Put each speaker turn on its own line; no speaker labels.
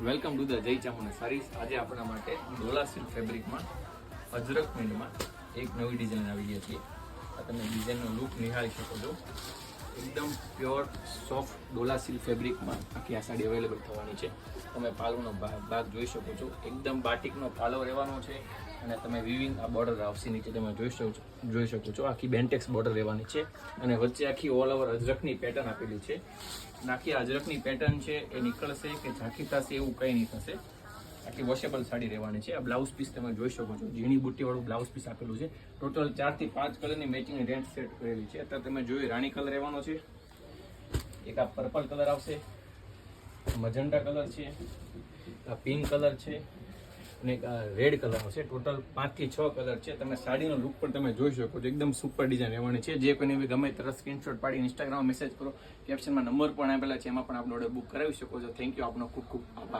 Welcome to the જય ચામુંડા સારીસ। આજે આપણા માટે ડોલા સિલ્ક ફેબ્રિકમાં અજરક પ્રિન્ટમાં એક નવી ડિઝાઇન આવી ગઈ છે। આ તમે ડિઝાઇનનો લુક નિહાળી શકો છો। એકદમ પ્યોર સોફ્ટ ડોલા સિલ્ક ફેબ્રિકમાં આખી આ સાડી અવેલેબલ થવાની છે। તમે પાલોનો ભાગ જોઈ શકો છો, એકદમ બાટિકનો પાલો રહેવાનો છે અને તમે વિવિંગ આ બોર્ડર આવશે નીચે તમે જોઈ શકો છો। આખી બેન્ટેક્સ બોર્ડર રહેવાની છે અને વચ્ચે આખી ઓલ ઓવર અજરકની પેટર્ન આપેલી છે। આખી અજરકની પેટર્ન છે એ નીકળશે કે ઝાંખી થશે એવું કંઈ નહીં થશે। આખી વોશેબલ સાડી રહેવાની છે। આ બ્લાઉઝ પીસ તમે જોઈ શકો છો, ઝીણી બુટ્ટીવાળું બ્લાઉઝ પીસ આપેલું છે। ટોટલ 4 થી 5 કલરની મેચિંગ રેન્જ સેટ કરેલી છે। અત્યારે તમે જોઈ રાણી કલર રહેવાનો છે, એક આ પર્પલ કલર આવશે, મજન્ટા કલર છે, આ પિંક કલર છે અને એક આ રેડ કલર આવશે। ટોટલ 5 થી 6 કલર છે। તમે સાડીનો લુક પણ તમે જોઈ શકો છો, એકદમ સુપર ડિઝાઇન રહેવાની છે। જે કોઈને ગમે તરત સ્ક્રીનશોટ પાડી ઇન્સ્ટાગ્રામ મેસેજ કરો, કેપ્શનમાં નંબર પણ આપેલા છે, એમાં પણ આપણે ઓર્ડર બુક કરાવી શકો છો। થેન્ક યુ, આપનો ખૂબ ખૂબ આભાર।